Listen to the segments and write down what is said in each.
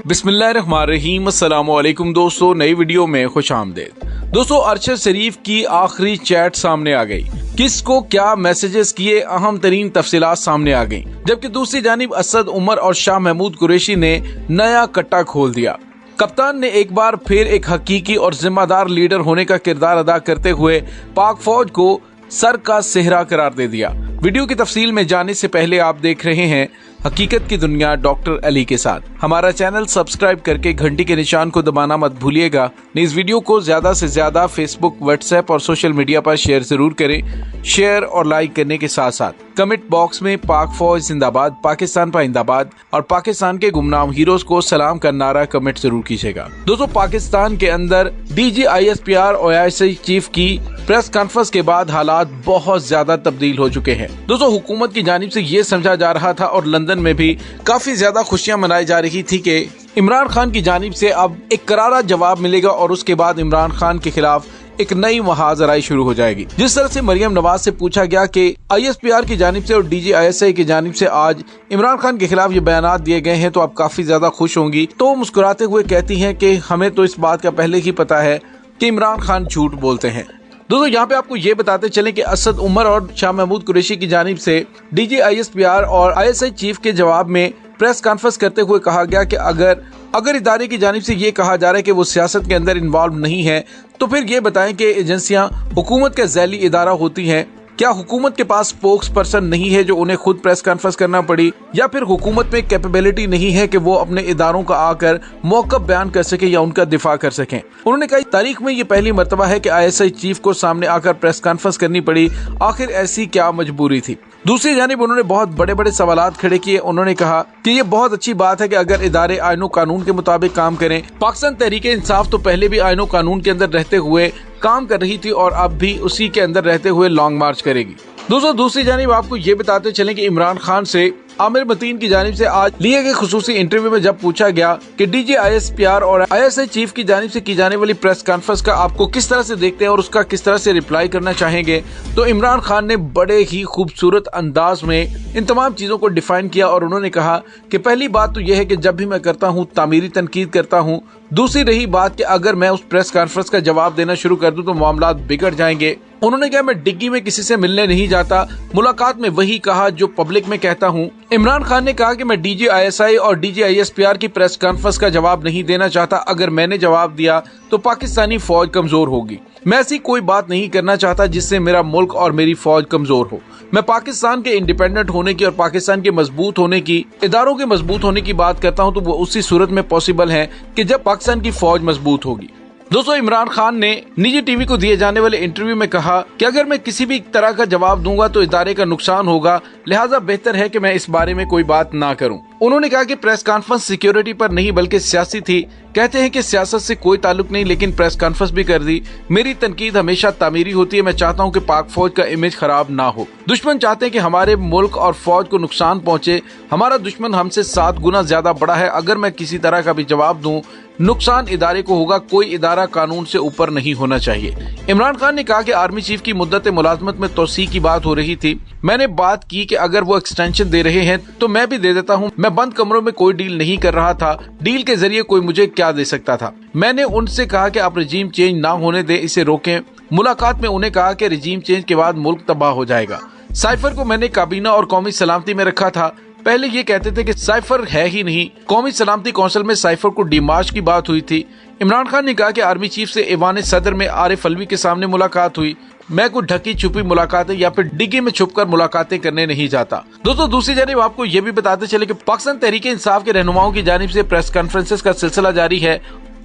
बिस्मिल्लाहिर्रहमानिर्रहीम। अस्सलाम वालेकुम दोस्तों, नई वीडियो में खुश आमदेद। दोस्तों, अरशद शरीफ की आखिरी चैट सामने आ गई। किसको क्या मैसेजेस किए, अहम तरीन तफसीलात सामने आ गई। जबकि दूसरी जानिब असद उमर और शाह महमूद कुरैशी ने नया कट्टा खोल दिया। कप्तान ने एक बार फिर एक हकीकी और जिम्मेदार लीडर होने का किरदार अदा करते हुए पाक फौज को सर का सेहरा करार दे दिया। वीडियो की तफसील में जाने से पहले आप देख रहे हैं हकीकत की दुनिया डॉक्टर अली के साथ। हमारा चैनल सब्सक्राइब करके घंटी के निशान को दबाना मत भूलिएगा। इस वीडियो को ज्यादा से ज्यादा फेसबुक, व्हाट्सएप और सोशल मीडिया पर शेयर जरूर करें। शेयर और लाइक करने के साथ साथ कमेंट बॉक्स में पाक फौज जिंदाबाद, पाकिस्तान पाइंदाबाद और पाकिस्तान के गुमनाम हीरोज को सलाम का नारा कमेंट जरूर कीजिएगा। दोस्तों, पाकिस्तान के अंदर डीजी ISPR और ISI चीफ की प्रेस कॉन्फ्रेंस के बाद हालात बहुत ज्यादा तब्दील हो चुके हैं। दोस्तों, हुकूमत की जानिब से ये समझा जा रहा था और लंदन में भी काफी ज्यादा खुशियां मनाई जा रही थी कि इमरान खान की जानिब से अब एक करारा जवाब मिलेगा और उसके बाद इमरान खान के खिलाफ एक नई मुहाजराई शुरू हो जाएगी। जिस तरह से मरियम नवाज से पूछा गया कि ISPR की जानिब से और DG ISI की जानिब से आज इमरान खान के खिलाफ ये बयानात दिए गए हैं तो आप काफी ज्यादा खुश होंगी। तो मुस्कुराते हुए कहती हैं कि हमें तो इस बात का पहले ही पता है कि इमरान खान झूठ बोलते हैं। दोस्तों, यहाँ पे आपको ये बताते चलें कि असद उमर और शाह महमूद कुरैशी की जानिब से DG ISPR और ISI चीफ के जवाब में प्रेस कॉन्फ्रेंस करते हुए कहा गया कि अगर इदारे की जानिब से ये कहा जा रहा है कि वो सियासत के अंदर इन्वॉल्व नहीं है तो फिर ये बताएं कि एजेंसियां हुकूमत का ज़ैली इदारा होती हैं। क्या हुकूमत के पास स्पोक्स पर्सन नहीं है जो उन्हें खुद प्रेस कॉन्फ्रेंस करना पड़ी, या फिर हुकूमत में कैपेबिलिटी नहीं है कि वो अपने इदारों का आकर मौक़िफ़ बयान कर सके या उनका दिफा कर सकें। उन्होंने कहा तारीख में ये पहली मर्तबा है कि ISI चीफ को सामने आकर प्रेस कॉन्फ्रेंस करनी पड़ी। आखिर ऐसी क्या मजबूरी थी। दूसरी जानिब उन्होंने बहुत बड़े बड़े सवालात खड़े किए। उन्होंने कहा कि ये बहुत अच्छी बात है कि अगर इदारे आईनो कानून के मुताबिक काम करें। पाकिस्तान तहरीक इंसाफ तो पहले भी आईनो कानून के अंदर रहते हुए काम कर रही थी और अब भी उसी के अंदर रहते हुए लॉन्ग मार्च करेगी। दोस्तों, दूसरी जानिब आपको ये बताते चलें कि इमरान खान से आमिर मतीन की जानिब से आज लिए गए खुसूसी इंटरव्यू में जब पूछा गया कि DG ISPR और ISI चीफ की जानिब से की जाने वाली प्रेस कॉन्फ्रेंस का आपको किस तरह से देखते हैं और उसका किस तरह से रिप्लाई करना चाहेंगे, तो इमरान खान ने बड़े ही खूबसूरत अंदाज में इन तमाम चीजों को डिफाइन किया और उन्होंने कहा कि पहली बात तो यह है कि जब भी मैं करता हूँ तामीरी तनकीद करता हूँ। दूसरी रही बात कि अगर मैं उस प्रेस कॉन्फ्रेंस का जवाब देना शुरू कर दूं तो मामला बिगड़ जाएंगे। उन्होंने कहा मैं डिग्गी में किसी से मिलने नहीं जाता, मुलाकात में वही कहा जो पब्लिक में कहता हूं। इमरान खान ने कहा कि मैं DG ISI और DG ISPR की प्रेस कॉन्फ्रेंस का जवाब नहीं देना चाहता। अगर मैंने जवाब दिया तो पाकिस्तानी फौज कमजोर होगी। मैं ऐसी कोई बात नहीं करना चाहता जिससे मेरा मुल्क और मेरी फौज कमजोर हो। मैं पाकिस्तान के इंडिपेंडेंट होने की और पाकिस्तान के मजबूत होने की, इदारों के मजबूत होने की बात करता हूं तो वो उसी सूरत में पॉसिबल है कि जब पाकिस्तान की फौज मजबूत होगी। दोस्तों, इमरान खान ने निजी टीवी को दिए जाने वाले इंटरव्यू में कहा कि अगर मैं किसी भी तरह का जवाब दूंगा तो इदारे का नुकसान होगा, लिहाजा बेहतर है कि मैं इस बारे में कोई बात ना करूं। उन्होंने कहा कि प्रेस कॉन्फ्रेंस सिक्योरिटी पर नहीं बल्कि सियासी थी। कहते हैं कि सियासत से कोई ताल्लुक नहीं, लेकिन प्रेस कॉन्फ्रेंस भी कर दी। मेरी तनकीद हमेशा तामीरी होती है। मैं चाहता हूं कि पाक फौज का इमेज खराब ना हो। दुश्मन चाहते हैं कि हमारे मुल्क और फौज को नुकसान पहुंचे। हमारा दुश्मन हमसे 7 गुना ज्यादा बड़ा है। अगर मैं किसी तरह का भी जवाब दूं, नुकसान इदारे को होगा। कोई इदारा कानून से ऊपर नहीं होना चाहिए। इमरान खान ने कहा कि आर्मी चीफ की मुद्दत मुलाजमत में तोसी की बात हो रही थी। मैंने बात की कि अगर वो एक्सटेंशन दे रहे हैं तो मैं भी दे देता हूं। मैं बंद कमरों में कोई डील नहीं कर रहा था। डील के जरिए कोई मुझे क्या दे सकता था। मैंने उनसे कहा कि आप रजीम चेंज ना होने दे, इसे रोकें। मुलाकात में उन्हें कहा कि रजीम चेंज के बाद मुल्क तबाह हो जाएगा। साइफर को मैंने काबीना और कौमी सलामती में रखा था। पहले ये कहते थे कि साइफर है ही नहीं। कौमी सलामती कौंसिल में साइफर को डिमार्च की बात हुई थी। इमरान खान ने कहा कि आर्मी चीफ से ईवान सदर में आरिफ अलवी के सामने मुलाकात हुई। मैं कुछ ढकी छुपी मुलाकातें या फिर डिग्गी में छुपकर मुलाकातें करने नहीं जाता। दोस्तों, दूसरी जानिब आपको ये भी बताते चले कि पाकिस्तान तहरीक इंसाफ के रहनुमाओं की जानिब से प्रेस कॉन्फ्रेंसेस का सिलसिला जारी है।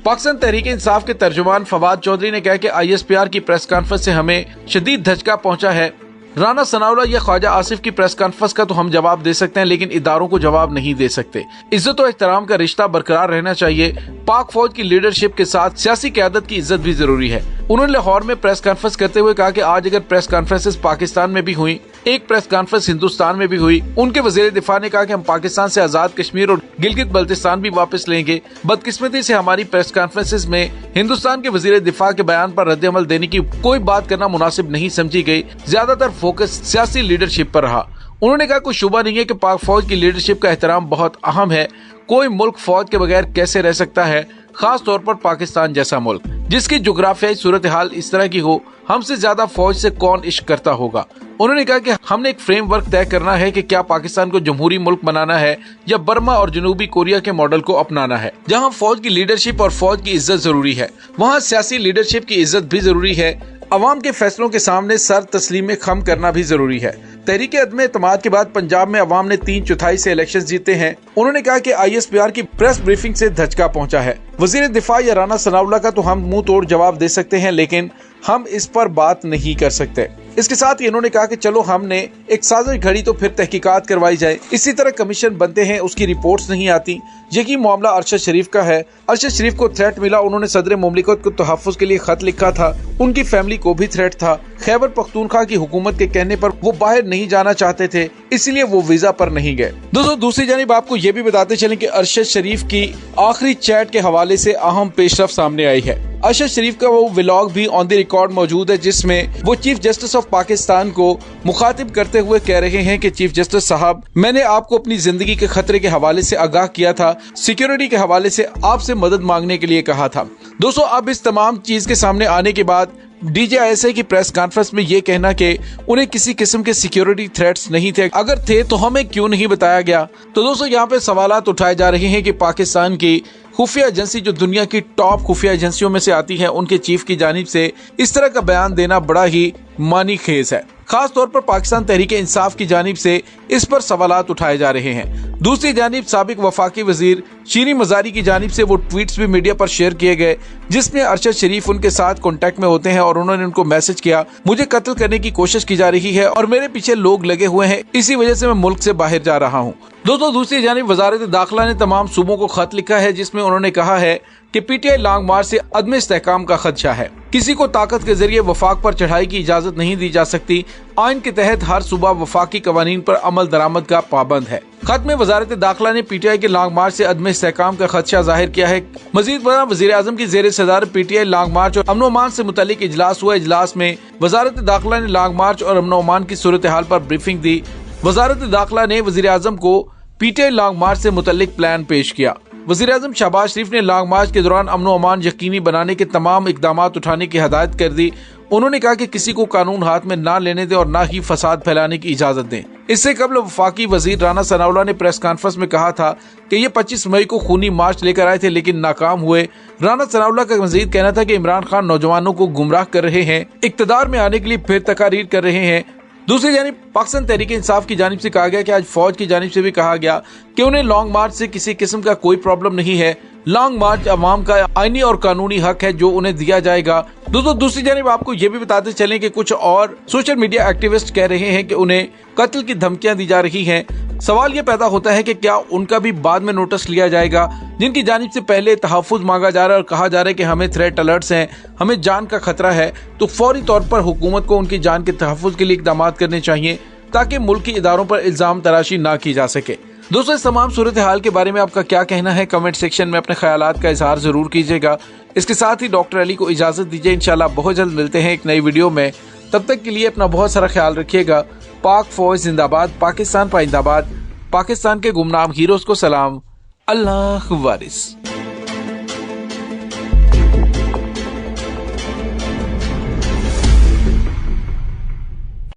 पाकिस्तान तहरीक इंसाफ के तर्जुमान फवाद चौधरी ने कहा कि ISPR की प्रेस कॉन्फ्रेंस से हमें शदीद धचका पहुंचा है। राना सनाउल्लाह या ख्वाजा आसिफ की प्रेस कॉन्फ्रेंस का तो हम जवाब दे सकते हैं, लेकिन इदारों को जवाब नहीं दे सकते। इज्जत और एहतराम का रिश्ता बरकरार रहना चाहिए। पाक फौज की लीडरशिप के साथ सियासी क़यादत की इज्जत भी जरूरी है। उन्होंने लाहौर में प्रेस कॉन्फ्रेंस करते हुए कहा कि आज अगर प्रेस कॉन्फ्रेंसेस पाकिस्तान में भी हुई, एक प्रेस कॉन्फ्रेंस हिंदुस्तान में भी हुई। उनके वजीर दिफा ने कहा कि हम पाकिस्तान से आजाद कश्मीर और गिलगित बल्तिस्तान भी वापस लेंगे। बदकिस्मती से हमारी प्रेस कॉन्फ्रेंसेस में हिंदुस्तान के वजीर दिफा के बयान पर रद्द अमल देने की कोई बात करना मुनासिब नहीं समझी गई। ज्यादातर फोकस सियासी लीडरशिप पर रहा। उन्होंने कहा कोई शुबा नहीं है कि पाक फौज की लीडरशिप का एहतराम बहुत अहम है। कोई मुल्क फौज के बगैर कैसे रह सकता है, खास तौर पर पाकिस्तान जैसा मुल्क जिसकी जुग्राफियाई सूरत हाल इस तरह की हो। हमसे ज्यादा फौज से कौन इश्क करता होगा। उन्होंने कहा कि हमने एक फ्रेमवर्क तय करना है कि क्या पाकिस्तान को जमहूरी मुल्क बनाना है या बर्मा और जनूबी कोरिया के मॉडल को अपनाना है। जहां फौज की लीडरशिप और फौज की इज्जत जरूरी है, वहां सियासी लीडरशिप की इज्जत भी जरूरी है। अवाम के फैसलों के सामने सर तस्लीम खम करना भी जरूरी है। तहरीक अदम एतमाद के बाद पंजाब में अवाम ने 3/4 से इलेक्शन जीते हैं। उन्होंने कहा कि ISPR की प्रेस ब्रीफिंग से धचका पहुंचा है। वजीर दिफा या राना सनाउल्लाह का तो हम मुंह तोड़ जवाब दे सकते हैं, लेकिन हम इस पर बात नहीं कर सकते। इसके साथ ही उन्होंने कहा कि चलो हमने एक साजिश घड़ी तो फिर तहकीकात करवाई जाए। इसी तरह कमीशन बनते हैं, उसकी रिपोर्ट्स नहीं आती। यही मामला अरशद शरीफ का है। अरशद शरीफ को थ्रेट मिला, उन्होंने सदर मुमलिकत को तहफ़्फ़ुज़ के लिए खत लिखा था। उनकी फैमिली को भी थ्रेट था। खैबर पख्तूनख्वा की हुकूमत के कहने पर वो बाहर नहीं जाना चाहते थे, इसलिए वो वीजा पर नहीं गए। दोस्तों, दूसरी जानिब आपको ये भी बताते चलें कि अरशद शरीफ की आखिरी चैट के हवाले से अहम पेशरफ सामने आई है। अरशद शरीफ का वो व्लॉग भी ऑन द रिकॉर्ड मौजूद है, जिसमें वो चीफ जस्टिस ऑफ पाकिस्तान को मुखातिब करते हुए कह रहे हैं कि चीफ जस्टिस साहब, मैंने आपको अपनी जिंदगी के खतरे के हवाले से आगाह किया था, सिक्योरिटी के हवाले से आपसे मदद मांगने के लिए कहा था। दोस्तों, अब इस तमाम चीज के सामने आने के बाद DJISA की प्रेस कॉन्फ्रेंस में ये कहना कि उन्हें किसी किस्म के सिक्योरिटी थ्रेट्स नहीं थे, अगर थे तो हमें क्यों नहीं बताया गया। तो दोस्तों, यहाँ पे सवालात उठाए जा रहे हैं कि पाकिस्तान की खुफिया एजेंसी जो दुनिया की टॉप खुफिया एजेंसियों में से आती है, उनके चीफ की जानिब से इस तरह का बयान देना बड़ा ही मानी खेज है। खास तौर पर पाकिस्तान तहरीक इंसाफ की जानिब से इस पर सवालात उठाए जा रहे हैं। दूसरी जानिब साबिक वफाकी वजीर शीरी मजारी की जानिब से वो ट्वीट्स भी मीडिया पर शेयर किए गए, जिसमें अरशद शरीफ उनके साथ कांटेक्ट में होते हैं और उन्होंने उनको मैसेज किया, मुझे कत्ल करने की कोशिश की जा रही है और मेरे पीछे लोग लगे हुए हैं, इसी वजह से मैं मुल्क से बाहर जा रहा हूँ। दोस्तों, दूसरी जानिब वजारत दाखिला ने तमाम सूबों को खत लिखा है, जिसमें उन्होंने कहा है कि PTI लॉन्ग मार्च से अदम इस्तेहकाम का खदशा है। किसी को ताकत के जरिए वफाक पर चढ़ाई की इजाजत नहीं दी जा सकती। आइन के तहत हर सूबा वफाकी कवानीन पर अमल दरामद का पाबंद है। खत में वजारत दाखिला ने PTI के लॉन्ग मार्च से अदम इस्तेहकाम का खदशा जाहिर किया है। मजीद बड़ा वजीर आजम की जेर सदारत PTI लॉन्ग मार्च और अमन अमान से मुतल्लिक इजलास हुआ। इजलास में वजारत दाखिला ने लॉन्ग मार्च और अमन अमान की सूरत हाल पर ब्रीफिंग दी। वजारत दाखिला ने वजीर आजम को PTI लॉन्ग मार्च से मुतल्लिक प्लान पेश किया। वज़ीर आज़म शहबाज शरीफ ने लॉन्ग मार्च के दौरान अमन अमान यकीनी बनाने के तमाम इकदाम उठाने की हिदायत कर दी। उन्होंने कहा कि किसी को कानून हाथ में ना लेने दें और ना ही फसाद फैलाने की इजाजत दें। इससे कबल वफाकी वजीर राना सनाउल्लाह ने प्रेस कॉन्फ्रेंस में कहा था कि ये 25 मई को खूनी मार्च लेकर आए थे, लेकिन नाकाम हुए। राना सनाउल्लाह का मजीद कहना था कि इमरान खान नौजवानों को गुमराह कर रहे हैं, इक्तदार में आने के लिए फिर तकारीर कर रहे हैं। दूसरी जानिब पाकिस्तान तहरीक इंसाफ की जानिब से कहा गया कि आज फौज की जानिब से भी कहा गया कि उन्हें लॉन्ग मार्च से किसी किस्म का कोई प्रॉब्लम नहीं है। लॉन्ग मार्च अवाम का आईनी और कानूनी हक है जो उन्हें दिया जाएगा। दोस्तों, दूसरी जानिब आपको ये भी बताते चलें कि कुछ और सोशल मीडिया एक्टिविस्ट कह रहे हैं कि उन्हें कत्ल की धमकियां दी जा रही हैं। सवाल ये पैदा होता है कि क्या उनका भी बाद में नोटिस लिया जाएगा, जिनकी जानिब से पहले तहफ़्फ़ुज़ मांगा जा रहा है और कहा जा रहा है कि हमें थ्रेट अलर्ट्स हैं, हमें जान का खतरा है, तो फौरी तौर पर हुकूमत को उनकी जान के तहफ़्फ़ुज़ के लिए इक़दाम करने चाहिए ताकि मुल्की इदारों पर इल्ज़ाम तराशी ना की जा सके। दोस्तों, इस तमाम सूरत हाल के बारे में आपका क्या कहना है, कमेंट सेक्शन में अपने ख्यालात का इजहार जरूर कीजिएगा। इसके साथ ही डॉक्टर अली को इजाजत दीजिए। इंशाल्लाह बहुत जल्द मिलते हैं एक नई वीडियो में। तब तक के लिए अपना बहुत सारा ख्याल रखिएगा। पाक फौज जिंदाबाद, पाकिस्तान पाइंदाबाद, पाकिस्तान के गुमनाम हीरोज को सलाम, अल्लाह वारिस।